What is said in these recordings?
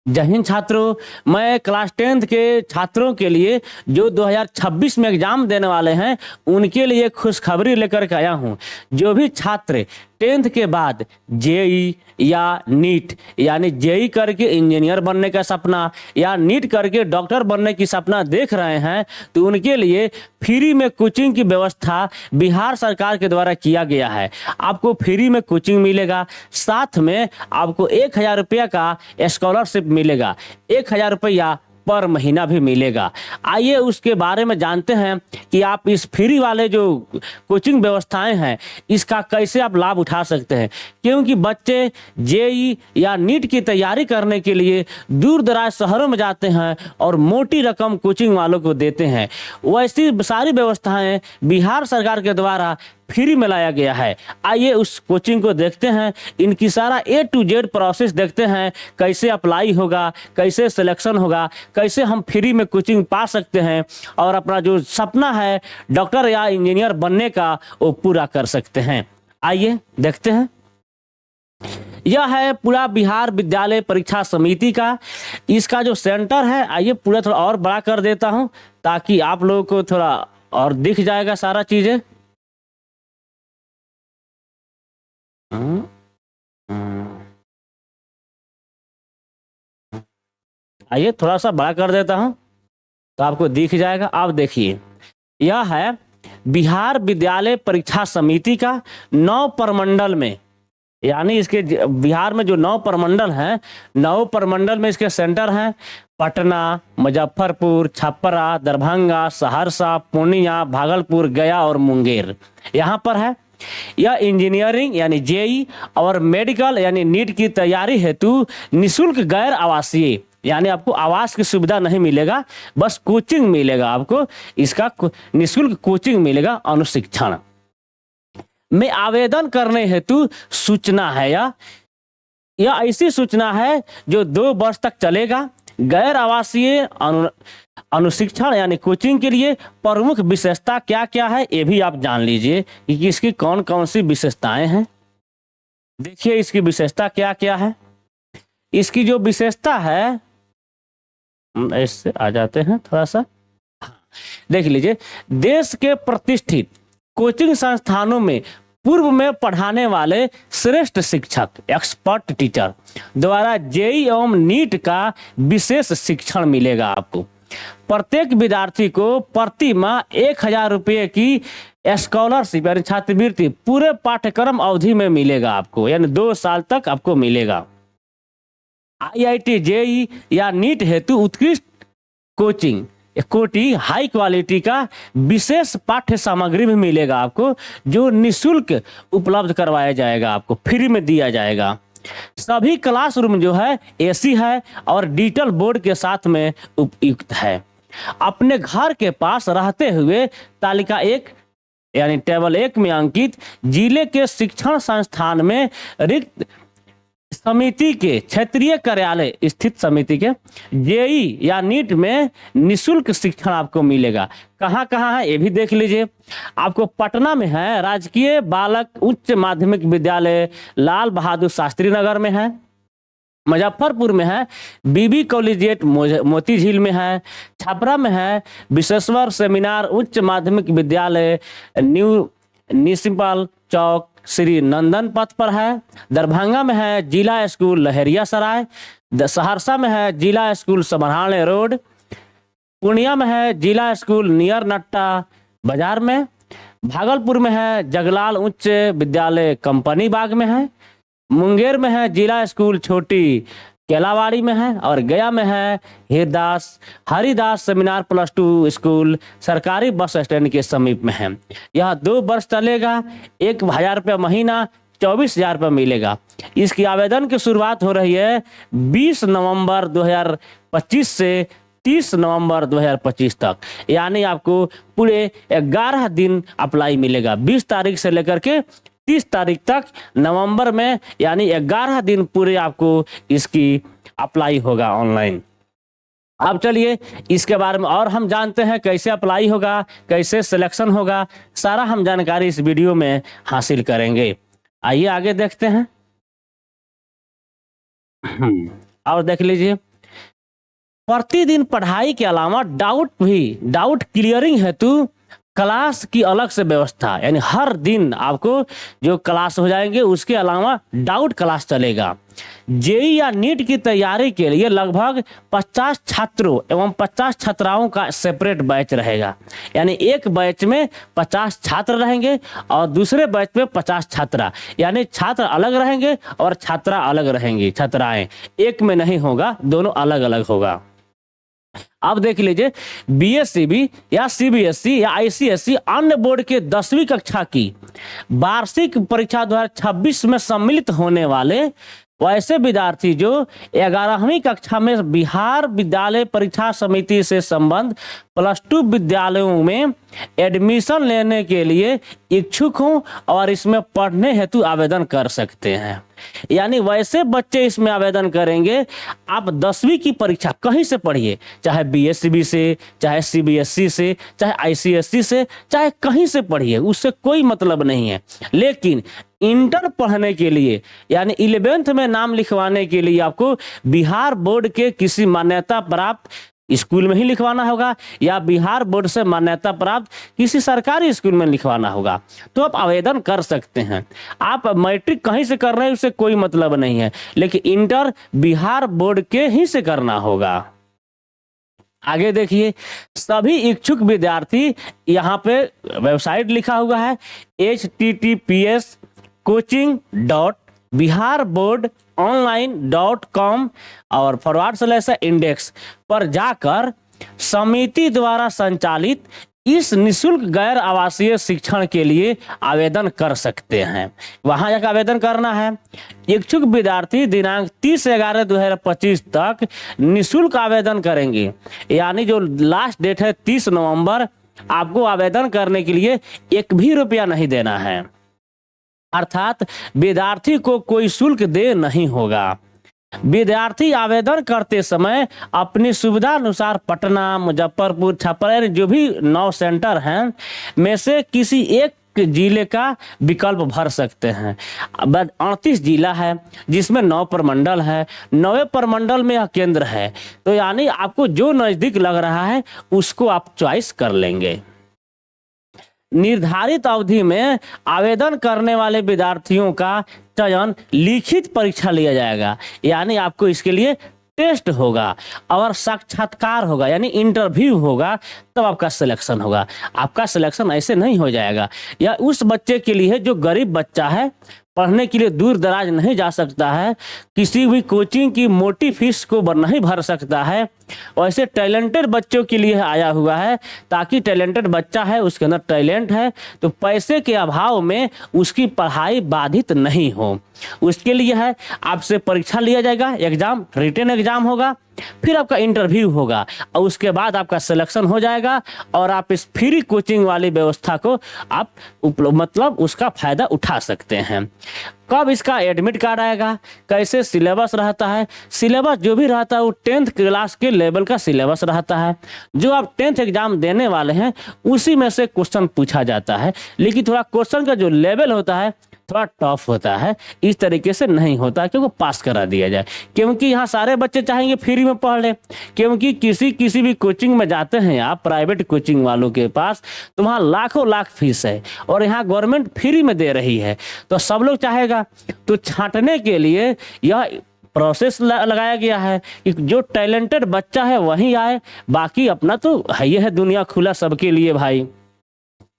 जय हिंद छात्रों। मैं क्लास 10th के छात्रों के लिए जो 2026 में एग्जाम देने वाले हैं उनके लिए खुशखबरी लेकर के आया हूं। जो भी छात्र 10th के बाद जेई या नीट यानी जेई करके इंजीनियर बनने का सपना या नीट करके डॉक्टर बनने की सपना देख रहे हैं तो उनके लिए फ्री में कोचिंग की व्यवस्था बिहार सरकार के द्वारा किया गया है। आपको फ्री में कोचिंग मिलेगा, साथ में आपको 1000 रुपया का स्कॉलरशिप मिलेगा, 1000 रुपया पर महीना भी मिलेगा। आइए उसके बारे में जानते हैं कि आप इस फ्री वाले जो कोचिंग व्यवस्थाएं हैं इसका कैसे आप लाभ उठा सकते हैं, क्योंकि बच्चे जेई या नीट की तैयारी करने के लिए दूर दराज शहरों में जाते हैं और मोटी रकम कोचिंग वालों को देते हैं। वैसी सारी व्यवस्थाएं बिहार सरकार के द्वारा फ्री में लाया गया है। आइए उस कोचिंग को देखते हैं, इनकी सारा A to Z प्रोसेस देखते हैं, कैसे अप्लाई होगा, कैसे सिलेक्शन होगा, कैसे हम फ्री में कोचिंग पा सकते हैं और अपना जो सपना है डॉक्टर या इंजीनियर बनने का वो पूरा कर सकते हैं। आइए देखते हैं। यह है पूरा बिहार विद्यालय परीक्षा समिति का, इसका जो सेंटर है, आइए पूरा थोड़ा और बड़ा कर देता हूं ताकि आप लोगों को थोड़ा और दिख जाएगा सारा चीजें। आइए थोड़ा सा बड़ा कर देता हूं तो आपको दिख जाएगा। आप देखिए, यह है बिहार विद्यालय परीक्षा समिति का 9 प्रमंडल में, यानी इसके बिहार में जो 9 प्रमंडल हैं, 9 प्रमंडल में इसके सेंटर हैं पटना, मुजफ्फरपुर, छपरा, दरभंगा, सहरसा, पूर्णिया, भागलपुर, गया और मुंगेर यहाँ पर है। यह इंजीनियरिंग यानी जेई और मेडिकल यानी नीट की तैयारी हेतु निशुल्क गैर आवासीय, यानी आपको आवास की सुविधा नहीं मिलेगा, बस कोचिंग मिलेगा। आपको इसका निशुल्क कोचिंग मिलेगा। अनुशिक्षण में आवेदन करने हेतु सूचना है, यह ऐसी सूचना है जो 2 वर्ष तक चलेगा। गैर आवासीय अनुशिक्षण यानी कोचिंग के लिए प्रमुख विशेषता क्या क्या है ये भी आप जान लीजिए कि इसकी कौन कौन सी विशेषताएं हैं। देखिए इसकी विशेषता क्या क्या है। इसकी जो विशेषता है, इससे आ जाते हैं थोड़ा सा, देख लीजिए। देश के प्रतिष्ठित कोचिंग संस्थानों में पूर्व में पढ़ाने वाले श्रेष्ठ शिक्षक एक्सपर्ट टीचर द्वारा जेई एवं नीट का विशेष शिक्षण मिलेगा। आपको प्रत्येक विद्यार्थी को प्रति माह 1000 रुपये की स्कॉलरशिप यानी छात्रवृत्ति पूरे पाठ्यक्रम अवधि में मिलेगा आपको, यानी 2 साल तक आपको मिलेगा। IIT जेई या नीट हेतु उत्कृष्ट कोचिंग कोटि हाई क्वालिटी का विशेष पाठ्य सामग्री भी मिलेगा आपको, जो निशुल्क उपलब्ध करवाया जाएगा, आपको फ्री में दिया जाएगा। सभी क्लासरूम जो है एसी है और डिजिटल बोर्ड के साथ में उपयुक्त है। अपने घर के पास रहते हुए तालिका 1 यानी टेबल 1 में अंकित जिले के शिक्षण संस्थान में रिक्त समिति के क्षेत्रीय कार्यालय स्थित समिति के जेई या नीट में निशुल्क शिक्षण आपको मिलेगा। कहाँ कहाँ है ये भी देख लीजिए। आपको पटना में है राजकीय बालक उच्च माध्यमिक विद्यालय लाल बहादुर शास्त्री नगर में है, मुजफ्फरपुर में है बीबी कॉलेजिएट मोती झील में है, छपरा में है विश्वेश्वर सेमिनार उच्च माध्यमिक विद्यालय न्यू म्युनिसिपल चौक श्री नंदन पथ पर है, दरभंगा में है जिला स्कूल लहरिया सराय, सहरसा में है जिला स्कूल समरहाने रोड, पूर्णिया में है जिला स्कूल नियर नट्टा बाजार में, भागलपुर में है जगलाल उच्च विद्यालय कंपनी बाग में है, मुंगेर में है जिला स्कूल छोटी केलावाड़ी में है और गया में है हरिदास सेमिनार +2 स्कूल सरकारी बस स्टैंड के समीप में है। यह 2 वर्ष चलेगा। 1000 रुपया महीना 24,000 रुपया मिलेगा। इसकी आवेदन की शुरुआत हो रही है 20 नवंबर 2025 से 30 नवंबर 2025 तक, यानी आपको पूरे 11 दिन अप्लाई मिलेगा। 20 तारीख से लेकर के 30 तारीख तक नवंबर में, यानी 11 दिन पूरे आपको इसकी अप्लाई होगा ऑनलाइन। अब चलिए इसके बारे में और हम जानते हैं कैसे अप्लाई होगा, कैसे सिलेक्शन होगा, सारा हम जानकारी इस वीडियो में हासिल करेंगे। आइए आगे देखते हैं। और देख लीजिए प्रतिदिन पढ़ाई के अलावा डाउट क्लियरिंग हेतु क्लास की अलग से व्यवस्था, यानी हर दिन आपको जो क्लास हो जाएंगे उसके अलावा डाउट क्लास चलेगा। जेई या नीट की तैयारी के लिए लगभग 50 छात्रों एवं 50 छात्राओं का सेपरेट बैच रहेगा, यानी एक बैच में 50 छात्र रहेंगे और दूसरे बैच में 50 छात्रा, यानी छात्र अलग रहेंगे और छात्रा अलग रहेंगी, छात्राएं एक में नहीं होगा, दोनों अलग अलग होगा। अब देख लीजिए, बीएससीबी या सीबीएसई या आईसीएसई अन्य बोर्ड के 10वीं कक्षा की वार्षिक परीक्षा 2026 में सम्मिलित होने वाले वैसे विद्यार्थी जो 11वीं कक्षा में बिहार विद्यालय परीक्षा समिति से संबंध +2 विद्यालयों में एडमिशन लेने के लिए इच्छुक हों और इसमें पढ़ने हेतु आवेदन कर सकते हैं। यानी वैसे बच्चे इसमें आवेदन करेंगे। आप 10वीं की परीक्षा कहीं से पढ़िए, चाहे बीएससीबी से, चाहे सीबीएसई से, चाहे आईसीएसई से, चाहे कहीं से पढ़िए, उससे कोई मतलब नहीं है। लेकिन इंटर पढ़ने के लिए यानी 11th में नाम लिखवाने के लिए आपको बिहार बोर्ड के किसी मान्यता प्राप्त स्कूल में ही लिखवाना होगा या बिहार बोर्ड से मान्यता प्राप्त किसी सरकारी स्कूल में लिखवाना होगा, तो आप आवेदन कर सकते हैं। आप मैट्रिक कहीं से कर रहे हैं उससे कोई मतलब नहीं है, लेकिन इंटर बिहार बोर्ड के ही से करना होगा। आगे देखिए, सभी इच्छुक विद्यार्थी, यहाँ पे वेबसाइट लिखा हुआ है https://biharboardonline.com और /index पर जाकर समिति द्वारा संचालित इस निःशुल्क गैर आवासीय शिक्षण के लिए आवेदन कर सकते हैं। वहां जाकर आवेदन करना है। इच्छुक विद्यार्थी दिनांक 30/11/2025 तक निःशुल्क आवेदन करेंगे, यानी जो लास्ट डेट है 30 नवंबर, आपको आवेदन करने के लिए 1 भी रुपया नहीं देना है, अर्थात विद्यार्थी को कोई शुल्क दे नहीं होगा। विद्यार्थी आवेदन करते समय अपनी सुविधा अनुसार पटना, मुजफ्फरपुर, छपरा जो भी 9 सेंटर हैं में से किसी एक जिले का विकल्प भर सकते हैं। 38 जिला है जिसमें 9 प्रमंडल है, 9 प्रमंडल में यह केंद्र है, तो यानी आपको जो नजदीक लग रहा है उसको आप चॉइस कर लेंगे। निर्धारित अवधि में आवेदन करने वाले विद्यार्थियों का चयन लिखित परीक्षा लिया जाएगा, यानी आपको इसके लिए टेस्ट होगा और साक्षात्कार होगा, यानी इंटरव्यू होगा, तब आपका सिलेक्शन होगा। आपका सिलेक्शन ऐसे नहीं हो जाएगा। या उस बच्चे के लिए जो गरीब बच्चा है, पढ़ने के लिए दूर दराज नहीं जा सकता है, किसी भी कोचिंग की मोटी फीस को नहीं भर सकता है, वैसे टैलेंटेड बच्चों के लिए आया हुआ है, ताकि टैलेंटेड बच्चा है, उसके अंदर टैलेंट है, तो पैसे के अभाव में उसकी पढ़ाई बाधित नहीं हो, उसके लिए है। आपसे परीक्षा लिया जाएगा, एग्जाम, रिटन एग्जाम होगा, फिर आपका इंटरव्यू होगा और उसके बाद आपका सिलेक्शन हो जाएगा और आप इस फ्री कोचिंग वाली व्यवस्था को आप मतलब उसका फायदा उठा सकते हैं। कब इसका एडमिट कार्ड आएगा, कैसे सिलेबस रहता है? सिलेबस जो भी रहता है वो 10th क्लास के लेवल का सिलेबस रहता है। जो आप 10th एग्जाम देने वाले हैं उसी में से क्वेश्चन पूछा जाता है, लेकिन थोड़ा क्वेश्चन का जो लेवल होता है थोड़ा टफ होता है, इस तरीके से नहीं होता कि वो पास करा दिया जाए, क्योंकि यहाँ सारे बच्चे चाहेंगे फ्री में पढ़ ले। क्योंकि किसी भी कोचिंग में जाते हैं आप, प्राइवेट कोचिंग वालों के पास, तो वहाँ लाखों लाख फीस है और यहाँ गवर्नमेंट फ्री में दे रही है, तो सब लोग चाहेगा। तो छांटने के लिए यह प्रोसेस लगाया गया है कि जो टैलेंटेड बच्चा है वही आए, बाकी अपना तो है, ये है दुनिया खुला सबके लिए भाई।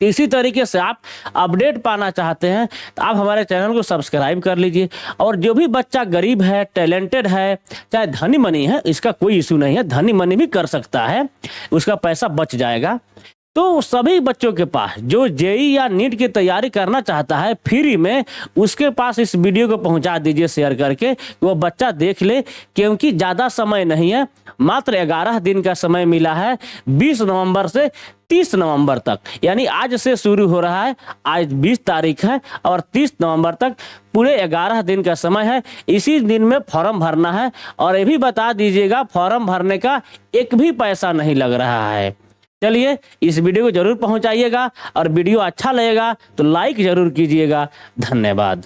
इसी तरीके से आप अपडेट पाना चाहते हैं तो आप हमारे चैनल को सब्सक्राइब कर लीजिए। और जो भी बच्चा गरीब है, टैलेंटेड है, चाहे धनी मनी है, इसका कोई इशू नहीं है, धनी मनी भी कर सकता है, उसका पैसा बच जाएगा। तो सभी बच्चों के पास जो जेई या नीट की तैयारी करना चाहता है फ्री में, उसके पास इस वीडियो को पहुंचा दीजिए शेयर करके, वो बच्चा देख ले, क्योंकि ज़्यादा समय नहीं है, मात्र 11 दिन का समय मिला है। 20 नवंबर से 30 नवंबर तक, यानी आज से शुरू हो रहा है, आज 20 तारीख है और 30 नवंबर तक पूरे 11 दिन का समय है। इसी दिन में फॉर्म भरना है और ये भी बता दीजिएगा फॉर्म भरने का 1 भी पैसा नहीं लग रहा है। चलिए, इस वीडियो को जरूर पहुंचाइएगा और वीडियो अच्छा लगेगा तो लाइक जरूर कीजिएगा। धन्यवाद।